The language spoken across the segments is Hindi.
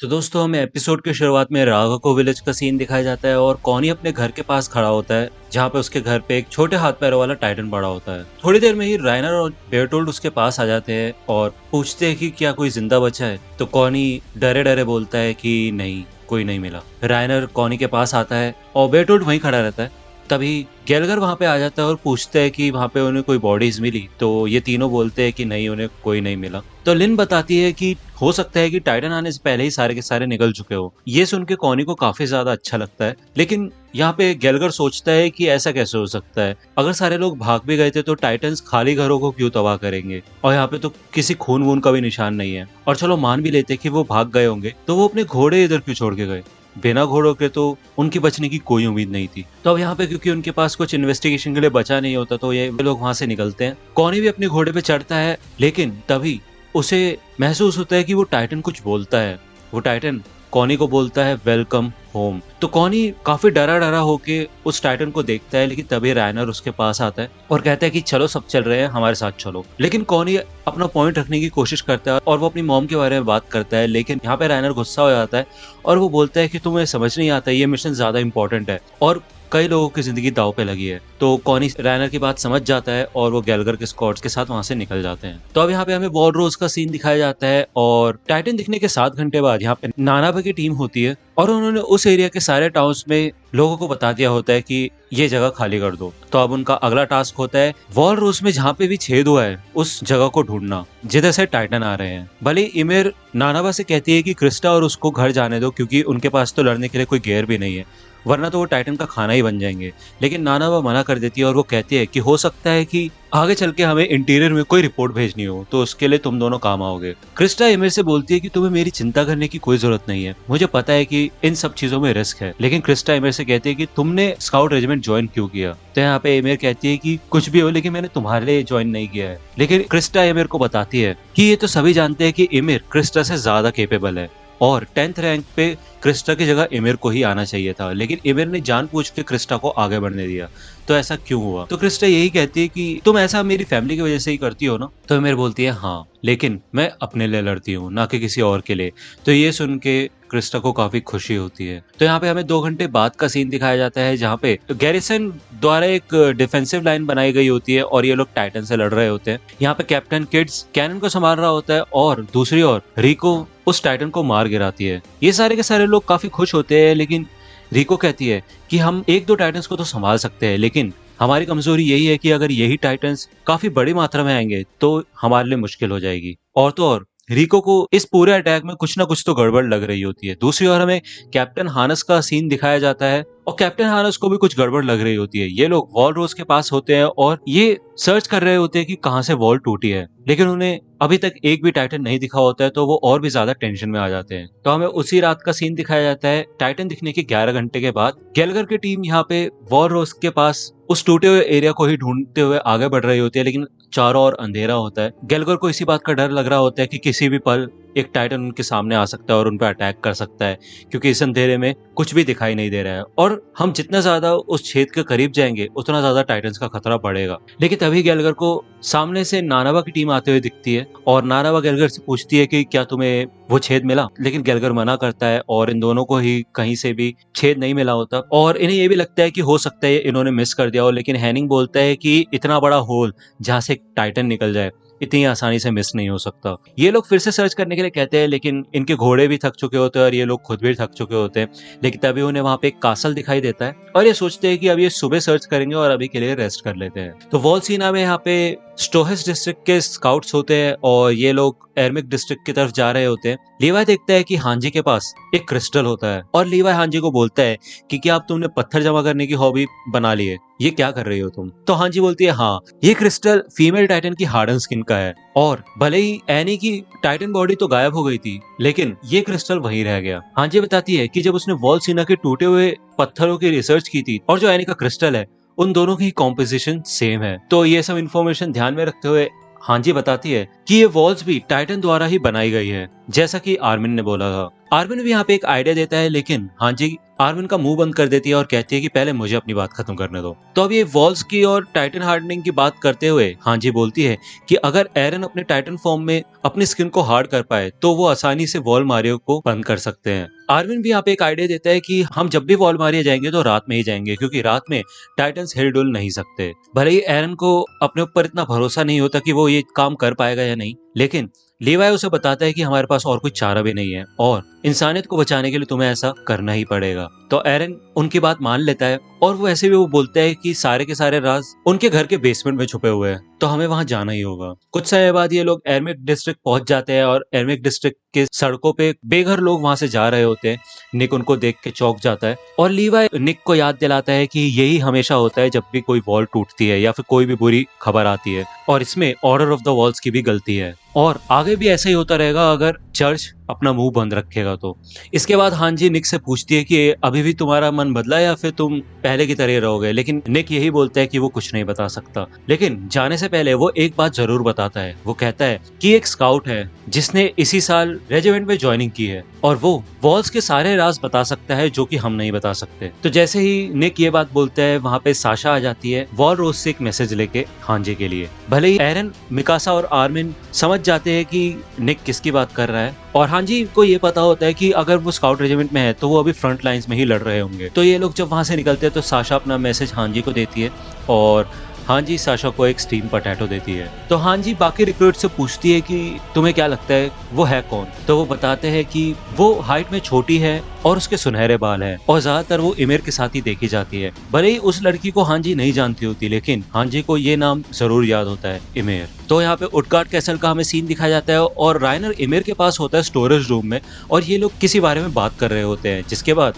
तो दोस्तों हमें एपिसोड की शुरुआत में राघव विलेज का सीन दिखाया जाता है और कॉनी अपने घर के पास खड़ा होता है जहाँ पे उसके घर पे एक छोटे हाथ पैरों वाला टाइटन पड़ा होता है। थोड़ी देर में ही राइनर और बेयरटोल्ड उसके पास आ जाते हैं और पूछते हैं कि क्या कोई जिंदा बचा है। तो कॉनी डरे डरे बोलता है कि नहीं, कोई नहीं मिला। राइनर कॉनी के पास आता है और बेयरटोल्ड वहीं खड़ा रहता है। तभी गैलगर वहां पे आ जाता है और पूछता है कि वहां पे उन्हें कोई बॉडीज मिली। तो ये तीनों बोलते हैं कि नहीं, उन्हें कोई नहीं मिला। तो लिन बताती है कि हो सकता है कि टाइटन आने से पहले ही सारे के सारे निकल चुके हो। ये सुन के कॉनी को काफी ज्यादा अच्छा लगता है, लेकिन यहाँ पे गैलगर सोचता है कि ऐसा कैसे हो सकता है। अगर सारे लोग भाग भी गए थे तो टाइटन्स खाली घरों को क्यों तबाह करेंगे, और यहाँ पे तो किसी खून वून का भी निशान नहीं है। और चलो मान भी लेते कि वो भाग गए होंगे तो वो अपने घोड़े इधर क्यों छोड़ के गए। बिना घोड़ों के तो उनकी बचने की कोई उम्मीद नहीं थी। तो अब यहाँ पे क्योंकि उनके पास कुछ इन्वेस्टिगेशन के लिए बचा नहीं होता तो ये लोग वहां से निकलते हैं। कॉनी भी अपने घोड़े पे चढ़ता है, लेकिन तभी उसे महसूस होता है कि वो टाइटन कुछ बोलता है। वो टाइटन कॉनी को बोलता है वेलकम होम। तो कॉनी काफी डरा डरा होके उस टाइटन को देखता है, लेकिन तभी रायनर उसके पास आता है और कहता है कि चलो सब चल रहे हैं, हमारे साथ चलो। लेकिन कॉनी अपना पॉइंट रखने की कोशिश करता है और वो अपनी मॉम के बारे में बात करता है, लेकिन यहाँ पे रायनर गुस्सा हो जाता है और वो बोलता है कि तुम्हें समझ नहीं आता, ये मिशन ज्यादा इंपॉर्टेंट है और कई लोगों की जिंदगी दांव पे लगी है। तो कॉनी रायनर की बात समझ जाता है और वो गैलगर के स्क्वाड्स के साथ वहां से निकल जाते हैं। तो अब यहाँ पे हमें वॉलरोज का सीन दिखाया जाता है और टाइटन दिखने के 7 घंटे बाद यहाँ पे नानाबा की टीम होती है और उन्होंने उस एरिया के सारे टाउन्स में लोगों को बता दिया होता है कि ये जगह खाली कर दो। तो अब उनका अगला टास्क होता है वॉलरोज में जहाँ पे भी छेद हुआ है उस जगह को ढूंढना जिधर से टाइटन आ रहे हैं। भले इमिर नानाबा से कहती है कि क्रिस्टा और उसको घर जाने दो क्योंकि उनके पास तो लड़ने के लिए कोई गेयर भी नहीं है, वरना तो वो टाइटन का खाना ही बन जाएंगे। लेकिन नानाबा मना कर देती है और वो कहती है कि हो सकता है कि आगे चल के हमें इंटीरियर में कोई रिपोर्ट भेजनी हो तो उसके लिए तुम दोनों काम आओगे। क्रिस्टा एमिर से बोलती है कि तुम्हें मेरी चिंता करने की कोई जरूरत नहीं है, मुझे पता है कि इन सब चीजों में रिस्क है। लेकिन क्रिस्टा एमिर से कहती है कि तुमने स्काउट रेजिमेंट ज्वाइन क्यों किया। तो यहाँ पे एमिर कहती है कि कुछ भी हो, लेकिन मैंने तुम्हारे लिए ज्वाइन नहीं किया है। लेकिन क्रिस्टा एमिर को बताती है कि ये तो सभी जानते हैं कि एमिर क्रिस्टा से ज्यादा केपेबल है और 10th रैंक पे क्रिस्टा की जगह एमिर को ही आना चाहिए था, लेकिन एमिर ने जानबूझ के क्रिस्टा को आगे बढ़ने दिया। तो ऐसा क्यों हुआ। तो क्रिस्टा यही कहती है कि तुम ऐसा मेरी फैमिली की वजह से ही करती हो ना। तो एमिर बोलती है हाँ, लेकिन मैं अपने लिए लड़ती हूँ, ना कि किसी और के लिए। तो ये सुन के क्रिस्टा को काफी खुशी होती है। तो यहाँ पे हमें 2 घंटे बाद का सीन दिखाया जाता है जहाँ पे गैरिसन द्वारा एक डिफेंसिव लाइन बनाई गई होती है और ये लोग टाइटन से लड़ रहे होते हैं। यहाँ पे कैप्टन किड्स कैनन को संभाल रहा होता है और दूसरी ओर रिको उस टाइटन को मार गिराती है। ये सारे के सारे लोग काफी खुश होते हैं, लेकिन रिको कहती है कि हम 1-2 टाइटन्स को तो संभाल सकते हैं, लेकिन हमारी कमजोरी यही है कि अगर यही टाइटन्स काफी बड़ी मात्रा में आएंगे तो हमारे लिए मुश्किल हो जाएगी। और तो और रिको को इस पूरे अटैक में कुछ ना कुछ तो गड़बड़ लग रही होती है। दूसरी ओर हमें कैप्टन हानस का सीन दिखाया जाता है और कैप्टन हानस को भी कुछ गड़बड़ लग रही होती है। ये लोग वॉल रोज के पास होते हैं और ये सर्च कर रहे होते हैं कि कहां से वॉल टूटी है, लेकिन उन्हें अभी तक एक भी टाइटन नहीं दिखा होता है। तो वो और भी ज्यादा टेंशन में आ जाते हैं। तो हमें उसी रात का सीन दिखाया जाता है टाइटन दिखने के 11 घंटे के बाद। गैलगर की टीम यहाँ पे वॉल रोज के पास उस टूटे हुए एरिया को ही ढूंढते हुए आगे बढ़ रही होती है, लेकिन चारों ओर अंधेरा होता है। गैलगर को इसी बात का डर लग रहा होता है कि किसी भी पल एक टाइटन उनके सामने आ सकता है और उन पर अटैक कर सकता है, क्योंकि इस अंधेरे में कुछ भी दिखाई नहीं दे रहा है और हम जितना ज्यादा उस छेद के करीब जाएंगे उतना ज्यादा टाइटन्स का खतरा बढ़ेगा। लेकिन तभी गैलगर को सामने से नानाबा की टीम आते हुए दिखती है और नानाबा गैलगर से पूछती है कि क्या तुम्हें वो छेद मिला। लेकिन गैलगर मना करता है और इन दोनों को ही कहीं से भी छेद नहीं मिला होता और इन्हें ये भी लगता है कि हो सकता है इन्होंने मिस कर दिया हो। लेकिन हैनिंग बोलता है कि इतना बड़ा होल जहां से टाइटन निकल जाए इतनी आसानी से मिस नहीं हो सकता। ये लोग फिर से सर्च करने के लिए कहते हैं, लेकिन इनके घोड़े भी थक चुके होते हैं और ये लोग खुद भी थक चुके होते हैं। लेकिन तभी उन्हें वहां पे एक कासल दिखाई देता है और ये सोचते हैं कि अब ये सुबह सर्च करेंगे और अभी के लिए रेस्ट कर लेते हैं। तो वॉलसीना में यहाँ पे स्टोहेस डिस्ट्रिक्ट के स्काउट्स होते हैं और ये लोग एर्मिक डिस्ट्रिक्ट की तरफ जा रहे होते हैं। लीवाई देखता है कि हांजी के पास एक क्रिस्टल होता है और लीवाई हांजी को बोलता है कि क्या अब तुमने पत्थर जमा करने की हॉबी बना ली है, ये क्या कर रही हो तुम। तो हांजी बोलती है हाँ, ये क्रिस्टल फीमेल टाइटन की हार्डन स्किन का है और भले ही एनी की टाइटन बॉडी तो गायब हो गई थी, लेकिन ये क्रिस्टल वहीं रह गया। हांजी बताती है कि जब उसने वॉलसीना के टूटे हुए पत्थरों की रिसर्च की थी और जो एनी का क्रिस्टल है उन दोनों की कॉम्पोजिशन सेम है। तो ये सब इन्फॉर्मेशन ध्यान में रखते हुए हांजी बताती है कि ये वॉल्स भी टाइटन द्वारा ही बनाई गई है, जैसा कि आर्मिन ने बोला था। आर्मिन भी यहाँ पे एक आइडिया देता है, लेकिन हांजी आर्मिन का मुंह बंद कर देती है और कहती है कि पहले मुझे अपनी बात खत्म करने दो। तो अब ये वॉल्स की और टाइटन हार्डनिंग की बात करते हुए हांजी बोलती है कि अगर एरन अपने टाइटन फॉर्म में अपनी स्किन को हार्ड कर पाए तो वो आसानी से वॉल मारियो को बंद कर सकते हैं। आर्मिन भी यहाँ पे एक आइडिया देता है कि हम जब भी वॉल मारियो जाएंगे तो रात में ही जाएंगे, क्योंकि रात में टाइटन्स हिल डुल नहीं सकते। भले ही एरन को अपने ऊपर इतना भरोसा नहीं होता कि वो ये काम कर पाएगा या नहीं, लेकिन लीवाई उसे बताता है कि हमारे पास और कोई चारा भी नहीं है और इंसानियत को बचाने के लिए तुम्हें ऐसा करना ही पड़ेगा। तो एरन उनकी बात मान लेता है और वो ऐसे भी वो बोलता है कि सारे के सारे राज उनके घर के बेसमेंट में छुपे हुए हैं, तो हमें वहां जाना ही होगा। कुछ समय बाद ये लोग एर्मिक डिस्ट्रिक्ट पहुंच जाते हैं और एर्मिक डिस्ट्रिक्ट के सड़कों पे बेघर लोग वहां से जा रहे होते हैं। निक उनको देख के चौंक जाता है और लीवाई निक को याद दिलाता है कि यही हमेशा होता है जब भी कोई वॉल टूटती है या फिर कोई भी बुरी खबर आती है, और इसमें ऑर्डर ऑफ द वॉल्स की भी गलती है और आगे भी ऐसा ही होता रहेगा अगर चर्च अपना मुंह बंद रखेगा तो। इसके बाद हांजी निक से पूछती है कि अभी भी तुम्हारा मन बदला या फिर तुम पहले की तरह रहोगे, लेकिन निक यही बोलता है कि वो कुछ नहीं बता सकता। लेकिन जाने से पहले वो एक बात जरूर बताता है। वो कहता है कि एक स्काउट है जिसने इसी साल रेजिमेंट में ज्वाइनिंग की है और वो वॉल्स के सारे राज बता सकता है जो कि हम नहीं बता सकते। तो जैसे ही निक ये बात बोलता है वहां पे साशा आ जाती है वॉल रोज से एक मैसेज लेके हांजी के लिए। भले ही एरन, मिकासा और आर्मिन समझ जाते हैं कि निक किसकी बात कर रहा है और हांजी को ये पता होता है कि अगर वो स्काउट रेजिमेंट में है तो वो अभी फ्रंट लाइंस में ही लड़ रहे होंगे। तो ये लोग जब वहां से निकलते हैं तो साशा अपना मैसेज हांजी को देती है और हांजी साशा को एक स्टीम पोटैटो देती है। तो हांजी बाकी रिक्रूट से पूछती है कि तुम्हें क्या लगता है वो है कौन। तो वो बताते हैं कि वो हाइट में छोटी है और उसके सुनहरे बाल हैं और ज्यादातर वो इमेर के साथ ही देखी जाती है। भले ही उस लड़की को हांजी नहीं जानती होती, लेकिन हांजी को ये नाम जरूर याद होता है, इमेर। तो यहाँ पे उटगार्ड कैसल का हमें सीन दिखाया जाता है और राइनर इमेर के पास होता है स्टोरेज रूम में और ये लोग किसी बारे में बात कर रहे होते हैं, जिसके बाद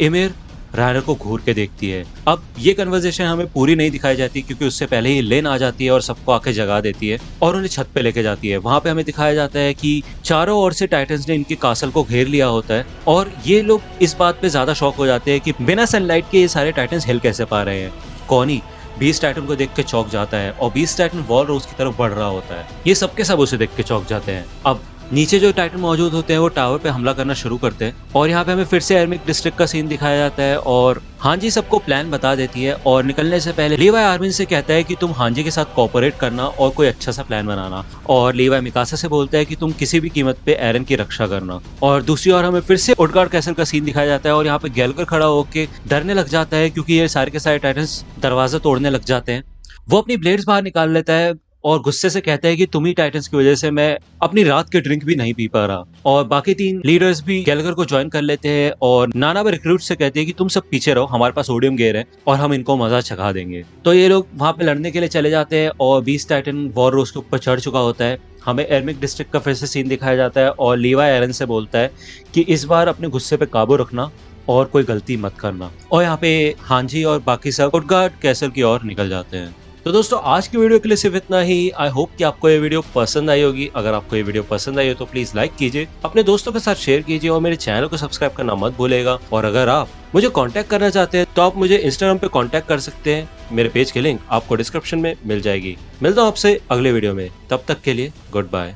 इमेर राइनर को घूर के देखती है। अब ये कन्वर्सेशन हमें पूरी नहीं दिखाई जाती क्योंकि उससे पहले ही लेन आ जाती है और सबको आके जगा देती है और उन्हें छत पे लेके जाती है। वहां पे हमें दिखाया जाता है कि चारों ओर से टाइटन्स ने इनके कासल को घेर लिया होता है और ये लोग इस बात पे ज्यादा शॉक हो जाते हैं कि बिना सनलाइट के ये सारे टाइटन्स हिल कैसे पा रहे हैं। कॉनी बीस्ट टाइटन को देख के चौंक जाता है और बीस्ट टाइटन वॉल रोज की तरफ बढ़ रहा होता है। ये सबके सब उसे देख के चौंक जाते हैं। अब नीचे जो टाइटन मौजूद होते हैं वो टावर पे हमला करना शुरू करते हैं और यहाँ पे हमें फिर से एर्मिक डिस्ट्रिक्ट का सीन दिखाया जाता है और हांजी सबको प्लान बता देती है और निकलने से पहले लीवाई आर्मिन से कहता है कि तुम हांजी के साथ कोऑपरेट करना और कोई अच्छा सा प्लान बनाना, और लीवाई मिकासा से बोलता है कि तुम किसी भी कीमत पे एरन की रक्षा करना। और दूसरी ओर हमें फिर से उटगार्ड कैसल का सीन दिखाया जाता है और यहाँ पे गैलगर खड़ा होकर डरने लग जाता है क्योंकि ये सारे के सारे टाइटन्स दरवाजा तोड़ने लग जाते हैं। वो अपनी ब्लेड्स बाहर निकाल लेता है और गुस्से से कहता है कि तुम ही टाइटन्स की वजह से मैं अपनी रात के ड्रिंक भी नहीं पी पा रहा। और बाकी 3 लीडर्स भी गैलगर को ज्वाइन कर लेते हैं और नाना भी रिक्रूट से कहते हैं कि तुम सब पीछे रहो, हमारे पास ओडियम गेयर है और हम इनको मजा चखा देंगे। तो ये लोग वहां पे लड़ने के लिए चले जाते हैं और बीस्ट टाइटन वॉर रोज के ऊपर चढ़ चुका होता है। हमें एर्मिक डिस्ट्रिक्ट का फिर से सीन दिखाया जाता है और लीवाई एरन से बोलता है कि इस बार अपने गुस्से पे काबू रखना और कोई गलती मत करना। और यहाँ पे हांजी और बाकी सब उटगार्ड कैसल की ओर निकल जाते हैं। तो दोस्तों आज की वीडियो के लिए सिर्फ इतना ही। आई होप कि आपको ये वीडियो पसंद आई होगी। अगर आपको ये वीडियो पसंद आई हो तो प्लीज लाइक कीजिए, अपने दोस्तों के साथ शेयर कीजिए और मेरे चैनल को सब्सक्राइब करना मत भूलेगा। और अगर आप मुझे कांटेक्ट करना चाहते हैं तो आप मुझे इंस्टाग्राम पे कांटेक्ट कर सकते हैं। मेरे पेज की लिंक आपको डिस्क्रिप्शन में मिल जाएगी। मिलता हूँ आपसे अगले वीडियो में, तब तक के लिए गुड बाय।